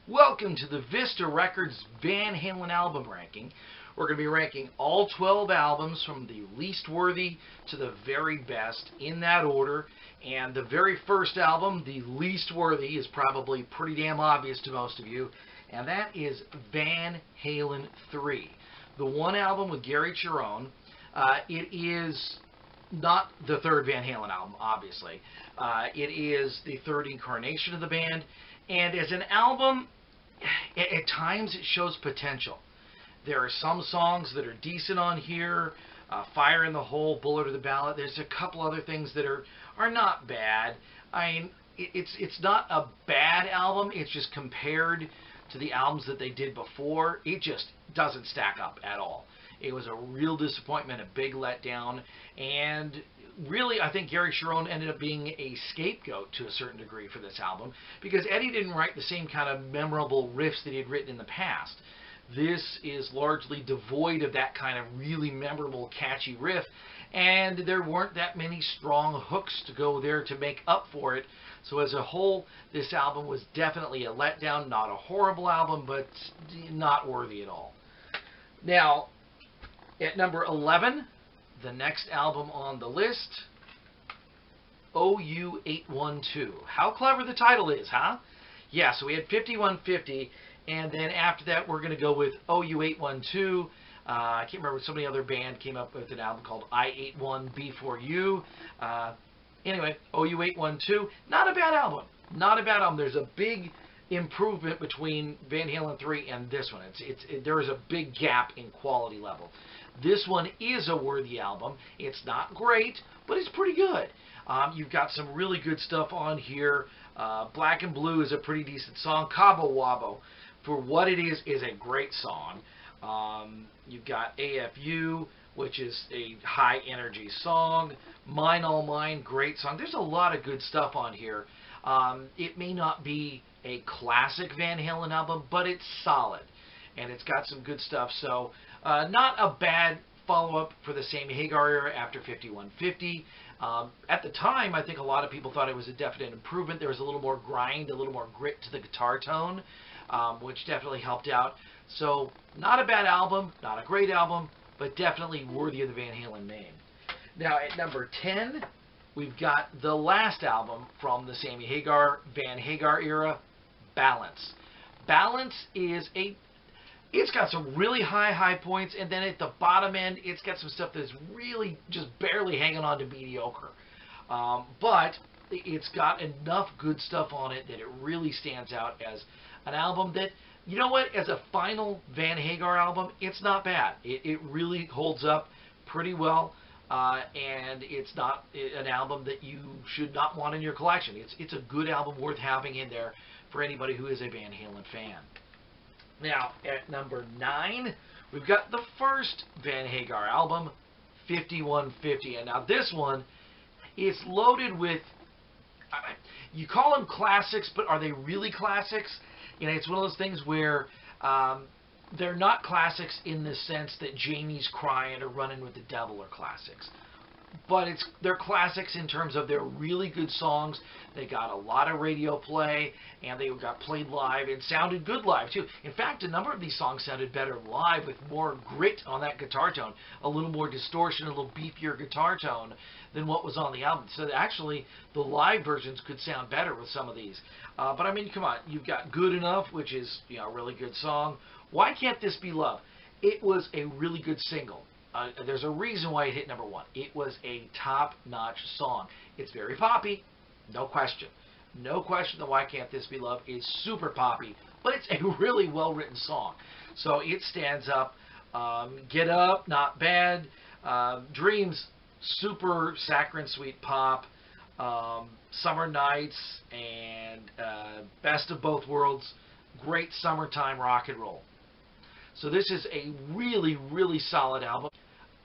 Welcome to the Vista Records Van Halen album ranking. We're going to be ranking all 12 albums from the least worthy to the very best in that order. And the very first album, the least worthy, is probably pretty damn obvious to most of you. And that is Van Halen 3. The one album with Gary Cherone. It is not the third Van Halen album, obviously. It is the third incarnation of the band. And as an album, at times it shows potential. There are some songs that are decent on here. Fire in the Hole, Bullet to the Ballot. There's a couple other things that are not bad. I mean, it's not a bad album. It's just compared to the albums that they did before, it just doesn't stack up at all. It was a real disappointment, a big letdown, and really, I think Gary Cherone ended up being a scapegoat to a certain degree for this album, because Eddie didn't write the same kind of memorable riffs that he had written in the past. This is largely devoid of that kind of really memorable, catchy riff, and there weren't that many strong hooks to go there to make up for it. So as a whole, this album was definitely a letdown, not a horrible album, but not worthy at all. Now, at number 11, the next album on the list, OU812. How clever the title is, huh? Yeah, so we had 5150, and then after that we're going to go with OU812. I can't remember, somebody other band came up with an album called I81B4U. Anyway, OU812, not a bad album. Not a bad album. There's a big improvement between Van Halen 3 and this one. There is a big gap in quality level. This one is a worthy album. It's not great, but it's pretty good. You've got some really good stuff on here. Black and Blue is a pretty decent song. Cabo Wabo, for what it is a great song. You've got AFU, which is a high energy song. Mine All Mine, great song. There's a lot of good stuff on here. It may not be a classic Van Halen album, but it's solid, and it's got some good stuff. So not a bad follow-up for the Sammy Hagar era after 5150. At the time, I think a lot of people thought it was a definite improvement. There was a little more grind, a little more grit to the guitar tone, which definitely helped out. So not a bad album, not a great album, but definitely worthy of the Van Halen name. Now at number 10, we've got the last album from the Sammy Hagar, Van Hagar era, Balance. Balance is it's got some really high points, and then at the bottom end, it's got some stuff that's really just barely hanging on to mediocre. But it's got enough good stuff on it that it really stands out as an album that, you know what, as a final Van Hagar album, it's not bad. It really holds up pretty well, and it's not an album that you should not want in your collection. It's a good album worth having in there for anybody who is a Van Halen fan. Now, at number 9, we've got the first Van Hagar album, 5150. And now this one is loaded with, you call them classics, but are they really classics? You know, it's one of those things where they're not classics in the sense that Jamie's Crying or Running with the Devil are classics. But they're classics in terms of they're really good songs. They got a lot of radio play, and they got played live and sounded good live too. In fact, a number of these songs sounded better live with more grit on that guitar tone, a little more distortion, a little beefier guitar tone than what was on the album. So actually, the live versions could sound better with some of these. But I mean, come on, you've got Good Enough, which is, you know, a really good song. Why Can't This Be Love? It was a really good single. There's a reason why it hit number 1. It was a top-notch song. It's very poppy, no question. No question that Why Can't This Be Love is super poppy, but it's a really well-written song. So it stands up. Get Up, not bad. Dreams, super saccharine sweet pop. Summer Nights and Best of Both Worlds, great summertime rock and roll. So this is a really, really solid album.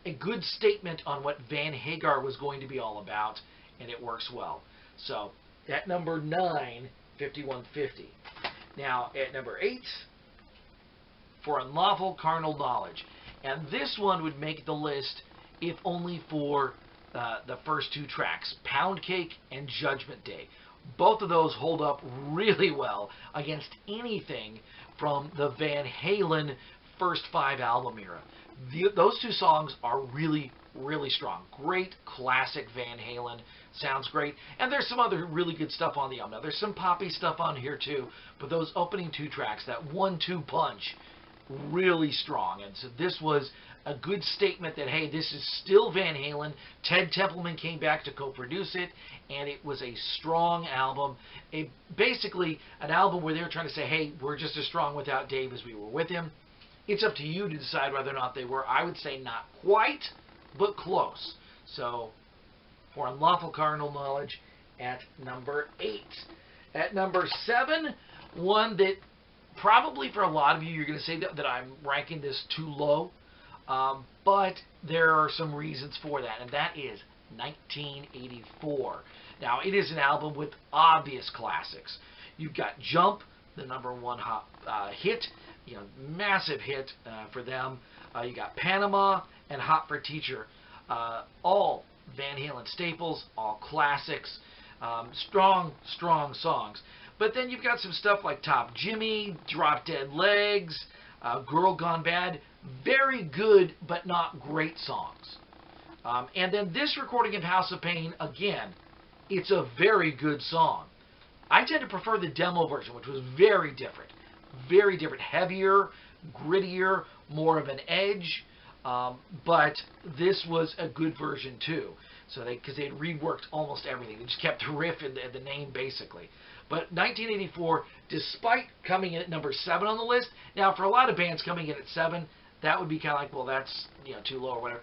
A good statement on what Van Hagar was going to be all about, and it works well. So, at number 9, 5150. Now, at number 8, For Unlawful Carnal Knowledge. And this one would make the list if only for the first 2 tracks, Pound Cake and Judgment Day. Both of those hold up really well against anything from the Van Halen first 5 album era. Those two songs are really, really strong. Great classic Van Halen. Sounds great. And there's some other really good stuff on the album. Now, there's some poppy stuff on here too, but those opening 2 tracks, that 1-2 punch, really strong. And so this was a good statement that, hey, this is still Van Halen. Ted Templeman came back to co-produce it, and it was a strong album. Basically an album where they were trying to say, hey, we're just as strong without Dave as we were with him. It's up to you to decide whether or not they were. I would say not quite, but close. So, for Unlawful Carnal Knowledge at number 8. At number 7, one that probably for a lot of you, you're going to say that I'm ranking this too low. But there are some reasons for that, and that is 1984. Now, it is an album with obvious classics. You've got Jump, the #1 hit, massive hit for them. You got Panama and Hot for Teacher, all Van Halen staples, all classics, strong songs. But then you've got some stuff like Top Jimmy, Drop Dead Legs, Girl Gone Bad, very good but not great songs. And then this recording of House of Pain, again, it's a very good song. I tend to prefer the demo version, which was very different, heavier, grittier, more of an edge, but this was a good version too. So because they had reworked almost everything. They just kept the riff and the name basically. But 1984, despite coming in at number 7 on the list, now for a lot of bands coming in at 7, that would be kind of like, well, that's too low or whatever.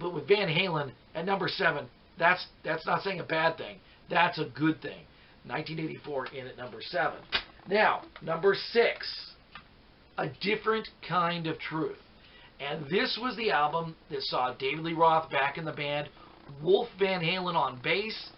But with Van Halen at number 7, that's not saying a bad thing. That's a good thing. 1984 in at number 7. Now, number 6, A Different Kind of Truth. And this was the album that saw David Lee Roth back in the band, Wolf Van Halen on bass,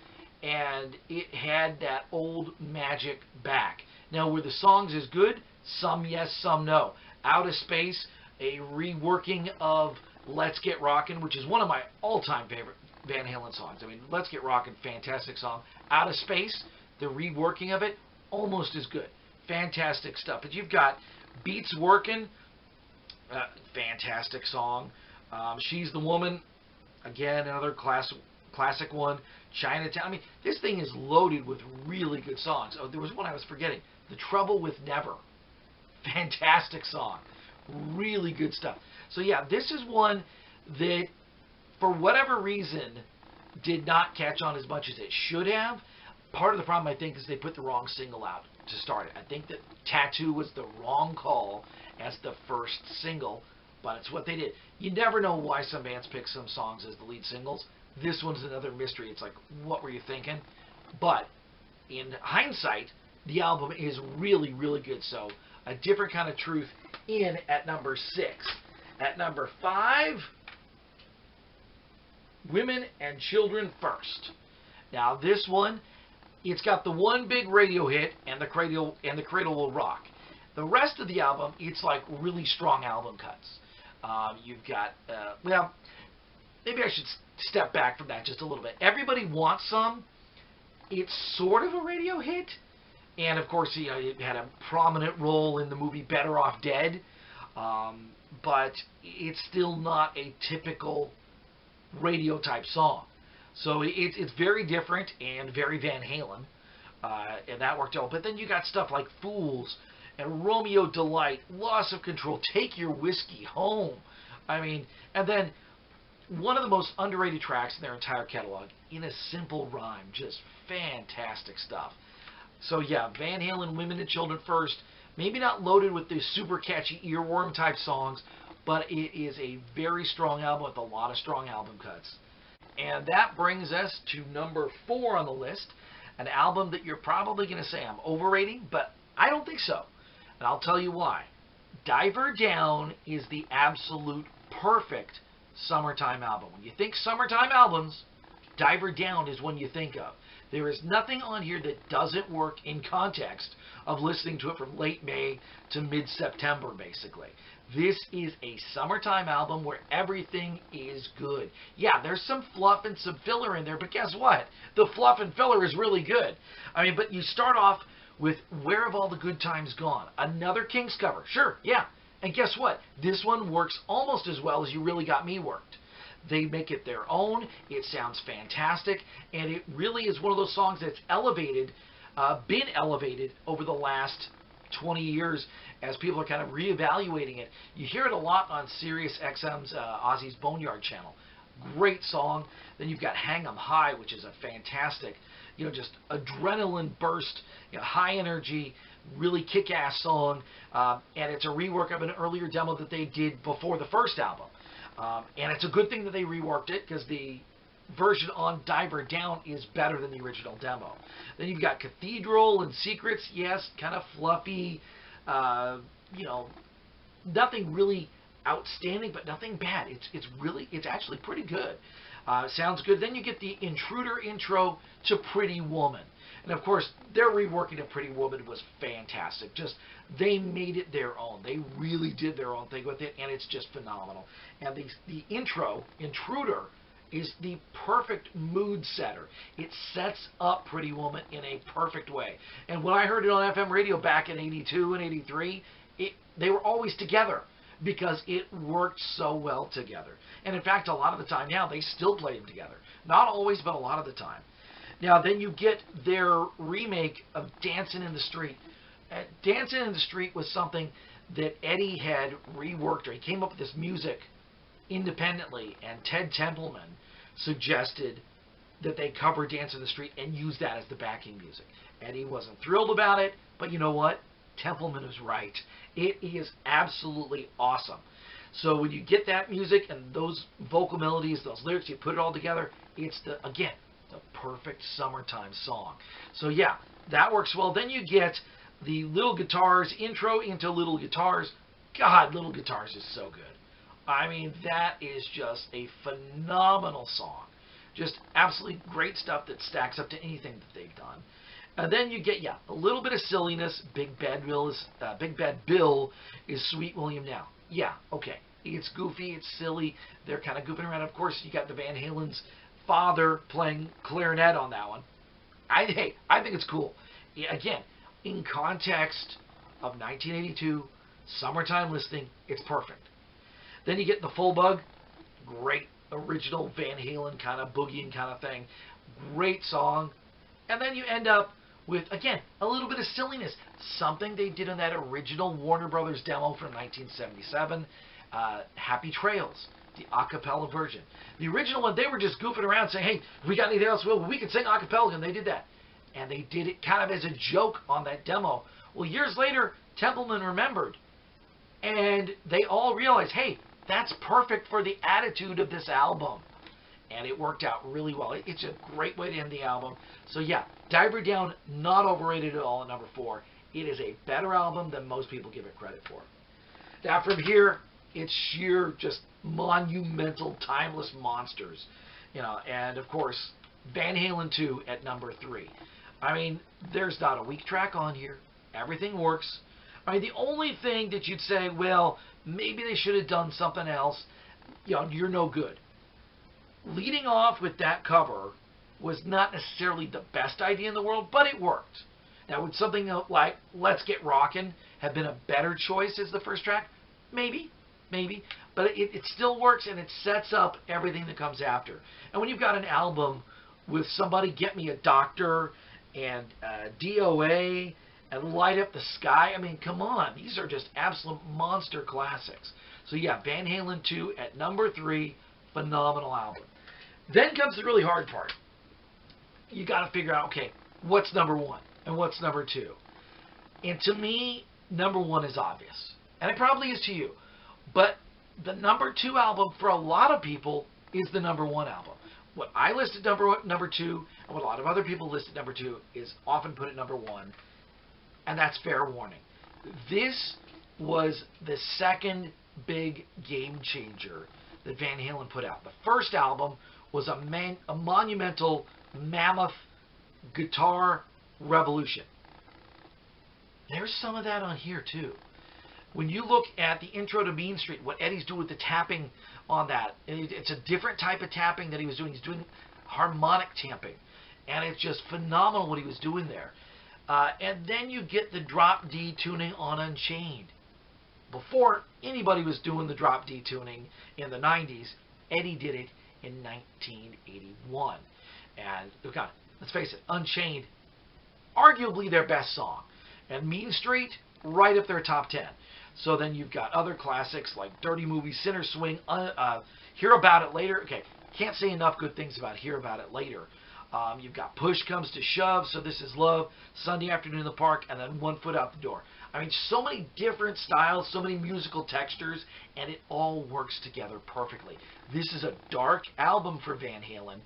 and it had that old magic back. Now, were the songs as good? Some yes, some no. Out of Space, a reworking of Let's Get Rockin', which is one of my all-time favorite Van Halen songs. I mean, Let's Get Rockin', fantastic song. Out of Space, the reworking of it, almost as good. Fantastic stuff. But you've got Beats Workin', fantastic song. She's the Woman, again, another classic one. Chinatown. I mean, this thing is loaded with really good songs. Oh, there was one I was forgetting. The Trouble with Never. Fantastic song. Really good stuff. So yeah, this is one that, for whatever reason, did not catch on as much as it should have. Part of the problem, I think, is they put the wrong single out to start it. I think that Tattoo was the wrong call as the first single, but it's what they did. You never know why some bands pick some songs as the lead singles. This one's another mystery. It's like, what were you thinking? But in hindsight, the album is really, really good. So, A Different Kind of Truth in at number 6. At number 5, Women and Children First. Now, this one, it's got the one big radio hit, and the Cradle Will Rock. The rest of the album, it's like really strong album cuts. You've got, well, maybe I should step back from that just a little bit. Everybody Wants Some. It's sort of a radio hit. And, of course, it had a prominent role in the movie Better Off Dead. But it's still not a typical radio-type song. So it's very different and very Van Halen. And that worked out. But then you got stuff like Fools and Romeo Delight, Loss of Control, Take Your Whiskey Home. I mean, and then one of the most underrated tracks in their entire catalog, In a Simple Rhyme. Just fantastic stuff. So yeah, Van Halen, Women and Children First. Maybe not loaded with the super catchy earworm type songs, but it is a very strong album with a lot of strong album cuts. And that brings us to number 4 on the list, an album that you're probably going to say I'm overrating, but I don't think so. And I'll tell you why. Diver Down is the absolute perfect summertime album. When you think summertime albums, Diver Down is one you think of. There is nothing on here that doesn't work in context of listening to it from late May to mid-September, basically. This is a summertime album where everything is good. Yeah, there's some fluff and some filler in there, but guess what? The fluff and filler is really good. I mean, but you start off with Where Have All the Good Times Gone? Another Kings cover. Sure, yeah. And guess what? This one works almost as well as You Really Got Me worked. They make it their own. It sounds fantastic, and it really is one of those songs that's been elevated over the last 20 years as people are kind of reevaluating it. You hear it a lot on Sirius XM's Ozzy's Boneyard channel. Great song. Then you've got Hang 'Em High, which is a fantastic, just adrenaline burst, high energy, really kick-ass song. And it's a rework of an earlier demo that they did before the first album. And it's a good thing that they reworked it, because the version on Diver Down is better than the original demo. Then you've got Cathedral and Secrets. Yes, kind of fluffy. Nothing really outstanding, but nothing bad. It's actually pretty good. Sounds good. Then you get the Intruder intro to Pretty Woman. And of course, their reworking of Pretty Woman was fantastic. They made it their own. They really did their own thing with it, and it's just phenomenal. And the intro, Intruder, is the perfect mood setter. It sets up Pretty Woman in a perfect way. And when I heard it on FM radio back in 82 and 83, they were always together because it worked so well together. And in fact, a lot of the time now, they still play them together. Not always, but a lot of the time. Now, then you get their remake of Dancing in the Street. Dancing in the Street was something that Eddie had reworked, or he came up with this music independently, and Ted Templeman suggested that they cover Dance in the Street and use that as the backing music. Eddie wasn't thrilled about it, but you know what? Templeman was right. It is absolutely awesome. So when you get that music and those vocal melodies, those lyrics, you put it all together, it's the perfect summertime song. So yeah, that works well. Then you get the Little Guitars intro into Little Guitars. God, Little Guitars is so good. I mean, that is just a phenomenal song. Just absolutely great stuff that stacks up to anything that they've done. And then you get, a little bit of silliness. Big Bad Bill is Sweet William Now. Yeah, okay. It's goofy, it's silly. They're kind of goofing around. Of course, you got the Van Halen's father playing clarinet on that one. I think it's cool. Again, in context of 1982, summertime listening, it's perfect. Then you get the Full Bug, great original Van Halen kind of boogieing kind of thing. Great song. And then you end up with, again, a little bit of silliness. Something they did in that original Warner Brothers demo from 1977, Happy Trails, the a cappella version. The original one, they were just goofing around saying, hey, we got anything else? Well, we can sing a cappella, and they did that. And they did it kind of as a joke on that demo. Well, years later, Templeman remembered, and they all realized, hey, that's perfect for the attitude of this album. And it worked out really well. It's a great way to end the album. So yeah, Diver Down, not overrated at all at number 4. It is a better album than most people give it credit for. Now from here, it's sheer, just monumental, timeless monsters. And of course, Van Halen 2 at number 3. I mean, there's not a weak track on here. Everything works. I mean, the only thing that you'd say, well, maybe they should have done something else, you're no good. Leading off with that cover was not necessarily the best idea in the world, but it worked. Now, would something like Let's Get Rockin' have been a better choice as the first track? Maybe. But it still works, and it sets up everything that comes after. And when you've got an album with Somebody Get Me a Doctor and DOA and Light Up the Sky, I mean, come on. These are just absolute monster classics. So yeah, Van Halen 2 at number 3, phenomenal album. Then comes the really hard part. You got to figure out, okay, what's number 1 and what's number 2? And to me, number 1 is obvious. And it probably is to you. But the number 2 album for a lot of people is the number 1 album. What I listed number 2 and what a lot of other people listed number 2 is often put at number 1. And that's fair warning. This was the second big game changer that Van Halen put out. The first album was a monumental, mammoth guitar revolution. There's some of that on here too. When you look at the intro to Mean Street, what Eddie's doing with the tapping on that, it's a different type of tapping that he was doing. He's doing harmonic tapping, and it's just phenomenal what he was doing there. And then you get the drop D tuning on Unchained. Before anybody was doing the drop D tuning in the 90s, Eddie did it in 1981. And look on, let's face it, Unchained, arguably their best song. And Mean Street, right up their top 10. So then you've got other classics like Dirty Movie, Sinner Swing, Hear About It Later. Okay, can't say enough good things about Hear About It Later. You've got Push Comes to Shove, So This Is Love, Sunday Afternoon in the Park, and then One Foot Out the Door. I mean, so many different styles, so many musical textures, and it all works together perfectly. This is a dark album for Van Halen,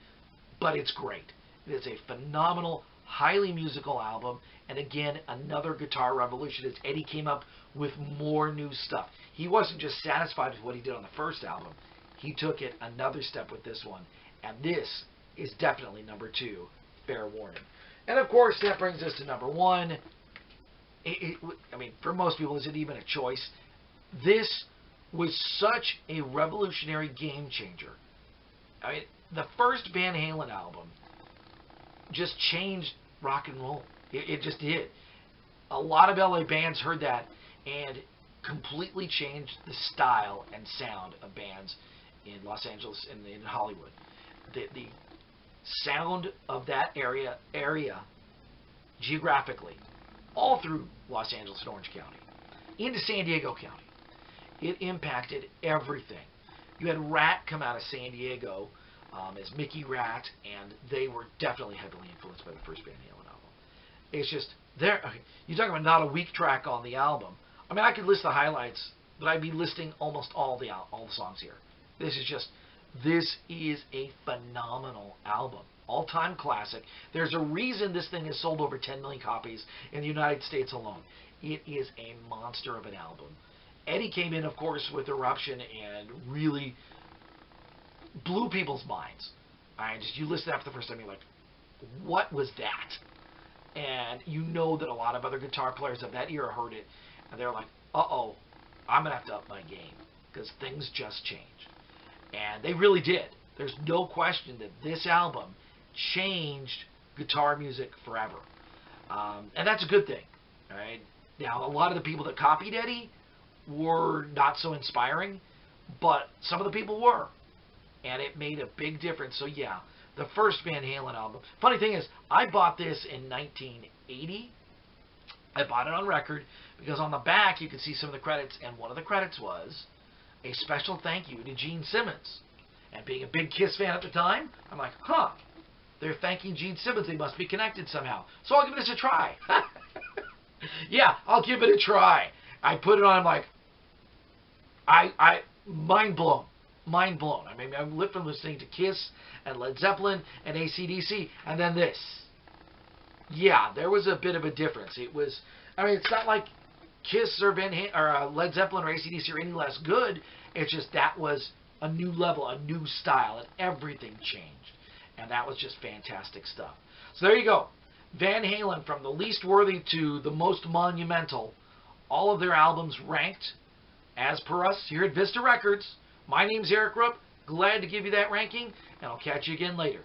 but it's great. It is a phenomenal, highly musical album, and again, another guitar revolution as Eddie came up with more new stuff. He wasn't just satisfied with what he did on the first album. He took it another step with this one, and this is definitely number 2, Fair Warning. And of course, that brings us to number 1. I mean, for most people, is it even a choice? This was such a revolutionary game changer. I mean, the first Van Halen album just changed rock and roll. It just did. A lot of LA bands heard that and completely changed the style and sound of bands in Los Angeles and in Hollywood. The sound of that area geographically, all through Los Angeles and Orange County, into San Diego County, it impacted everything. You had Rat come out of San Diego as Mickey Rat, and they were definitely heavily influenced by the first Van Halen album. It's just, there. Okay, you're talking about not a weak track on the album. I mean, I could list the highlights, but I'd be listing almost all the songs here. This is a phenomenal album. All-time classic. There's a reason this thing has sold over 10 million copies in the United States alone. It is a monster of an album. Eddie came in, of course, with Eruption and really blew people's minds. You listen to that for the first time, you're like, what was that? And you know that a lot of other guitar players of that era heard it, and they're like, uh-oh, I'm going to have to up my game, because things just changed. And they really did. There's no question that this album changed guitar music forever. And that's a good thing. All right? Now, a lot of the people that copied Eddie were not so inspiring, but some of the people were. And it made a big difference. So, yeah, the first Van Halen album. Funny thing is, I bought this in 1980. I bought it on record because on the back you could see some of the credits, and one of the credits was a special thank you to Gene Simmons. And being a big Kiss fan at the time, I'm like, huh, they're thanking Gene Simmons. They must be connected somehow. So I'll give this a try. Yeah, I'll give it a try. I put it on, I'm like, mind blown. Mind blown. I mean, I lived from listening to Kiss and Led Zeppelin and AC/DC, and then this. Yeah, there was a bit of a difference. It was, I mean, it's not like Kiss or Led Zeppelin or AC/DC are any less good. It's just that was a new level, a new style, and everything changed. And that was just fantastic stuff. So there you go. Van Halen, from the least worthy to the most monumental, all of their albums ranked as per us here at Vista Records. My name's Erik Rupp. Glad to give you that ranking, and I'll catch you again later.